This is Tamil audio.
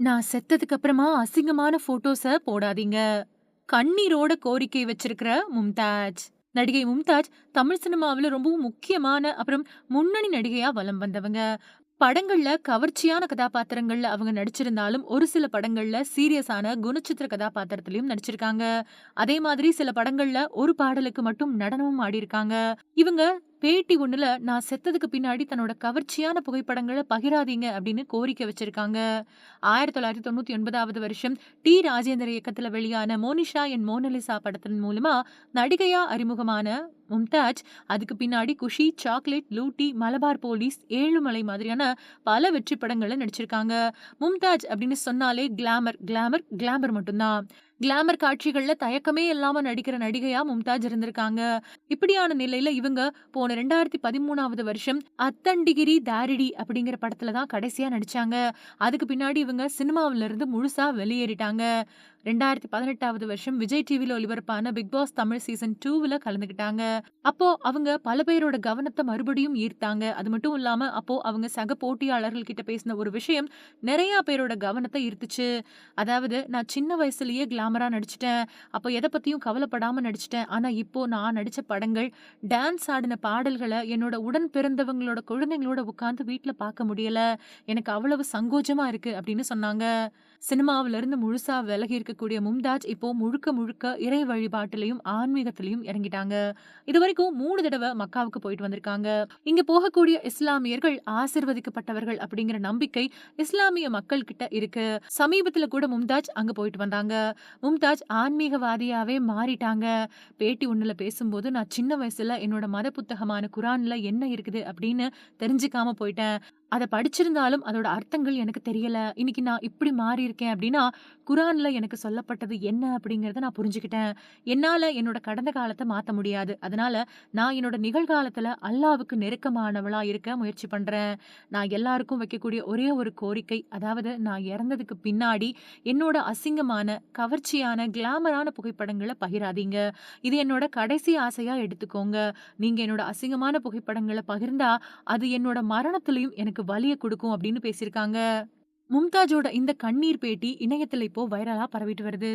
நான் செத்ததுக்கு அப்புறமா அசிங்கமான போட்டோஸ போடாதீங்க. கண்ணீரோட கோரிக்கை வச்சிருக்கிற மும்தாஜ். நடிகை மும்தாஜ் தமிழ் சினிமாவுல ரொம்பவும் முக்கியமான அப்புறம் முன்னணி நடிகையா வலம் வந்தவங்க. படங்கள்ல கவர்ச்சியான கதாபாத்திரங்கள்ல அவங்க நடிச்சிருந்தாலும், ஒரு சில படங்கள்ல சீரியஸான குணச்சித்திர கதாபாத்திரத்திலயும் நடிச்சிருக்காங்க. அதே மாதிரி சில படங்கள்ல ஒரு பாடலுக்கு மட்டும் நடனமும் ஆடியிருக்காங்க. இவங்க பேட்டி ஒண்ணுல நான் செத்ததுக்கு பின்னாடி தன்னோட கவர்ச்சியான புகைப்படங்கள பகிராதீங்க அப்படின்னு கோரிக்கை வச்சிருக்காங்க. 1999வது வருஷம் ராஜேந்தர் இயக்கத்துல வெளியான மோனிஷா என் மோனலிசா படத்தின் மூலமா நடிகையா அறிமுகமான மும்தாஜ், அதுக்கு பின்னாடி குஷி, சாக்லேட், லூட்டி, மலபார் போலீஸ், ஏழுமலை மாதிரியான பல வெற்றி படங்கள்ல நடிச்சிருக்காங்க. மும்தாஜ் அப்படின்னு சொன்னாலே கிளாமர், கிளாமர், கிளாமர் மட்டும்தான். கிளாமர் காட்சிகள்ல தயக்கமே இல்லாம நடிக்கிற நடிகையா மும்தாஜ் இருந்திருக்காங்க. இப்படியான நிலையில இவங்க போன 2013வது வருஷம் அத்தண்டிகிரி தாரிடி அப்படிங்கிற படத்துல தான் கடைசியா நடிச்சாங்க. அதுக்கு பின்னாடி இவங்க சினிமாவில இருந்து முழுசா வெளியேறிட்டாங்க. 2018வது வருஷம் விஜய் டிவில ஒளிபரப்பான பிக் பாஸ் தமிழ் சீசன் 2ல கலந்துக்கிட்டாங்க. அப்போ அவங்க பல பேரோட கவனத்த மறுபடியும் ஈர்த்தாங்க. அது மட்டும் இல்லாம அப்போ அவங்க சக போட்டியாளர்கள் கிட்ட பேசின ஒரு விஷயம் நெறைய பேரோட கவனத்த ஈர்த்துச்சு. அதாவது, நான் சின்ன வயசுலயே கிளாமரா நடிச்சுட்டேன். அப்ப எத பத்தியும் கவலைப்படாம நடிச்சுட்டேன். ஆனா இப்போ நான் நடிச்ச படங்கள், டான்ஸ் ஆடின பாடல்கள என்னோட உடன் பிறந்தவங்களோட குழந்தைங்களோட உட்கார்ந்து வீட்ல பார்க்க முடியல. எனக்கு அவ்வளவு சங்கோஜமா இருக்கு அப்படின்னு சொன்னாங்க. சினிமாவில இருந்து முழுசா விலகி இருக்கக்கூடிய மும்தாஜ் இப்போ முழுக்க முழுக்க இறை வழிபாட்டிலயும், ஆன்மீகத்திலயும் இறங்கிட்டாங்க. இதுவரைக்கும் 3 தடவ மக்காவுக்கு போயிட்டு வந்திருக்காங்க. இங்க போகக்கூடிய இஸ்லாமியர்கள் ஆசிர்வதிக்கப்பட்டவர்கள் அப்படிங்கிற நம்பிக்கை இஸ்லாமிய மக்கள் கிட்ட இருக்கு. சமீபத்துல கூட மும்தாஜ் அங்க போயிட்டு வந்தாங்க. மும்தாஜ் ஆன்மீகவாதியாவே மாறிட்டாங்க. பேட்டி ஒண்ணுல பேசும்போது, நான் சின்ன வயசுல என்னோட மத புத்தகமான குரான்ல என்ன இருக்குது அப்படின்னு தெரிஞ்சுக்காம போயிட்டேன். அத படிச்சிருந்தாலும் அதோட அர்த்தங்கள் எனக்கு தெரியல. இன்னைக்கு நான் இப்படி மாறியிருக்கேன் அப்படின்னா, குரான்ல எனக்கு சொல்லப்பட்டது என்ன அப்படிங்கிறத நான் புரிஞ்சுக்கிட்டேன். என்னால என்னோட கடந்த காலத்த மாத்த முடியாது. அதனால நான் என்னோட நிகழ்காலத்துல அல்லாஹ்வுக்கு நெருக்கமானவளா இருக்க முயற்சி பண்றேன். நான் எல்லாருக்கும் வைக்கக்கூடிய ஒரே ஒரு கோரிக்கை, அதாவது நான் இறந்ததுக்கு பின்னாடி என்னோட அசிங்கமான, கவர்ச்சியான, கிளாமரான புகைப்படங்கள பகிராதீங்க. இது என்னோட கடைசி ஆசையா எடுத்துக்கோங்க. நீங்க என்னோட அசிங்கமான புகைப்படங்கள பகிர்ந்தா, அது என்னோட மரணத்திலயும் எனக்கு வலிய குடுக்கும் அப்படின்னு பேசியிருக்காங்க. மும்தாஜோட இந்த கண்ணீர் பேட்டி இணையத்துல இப்போ வைரலா பரவிட்டு வருது.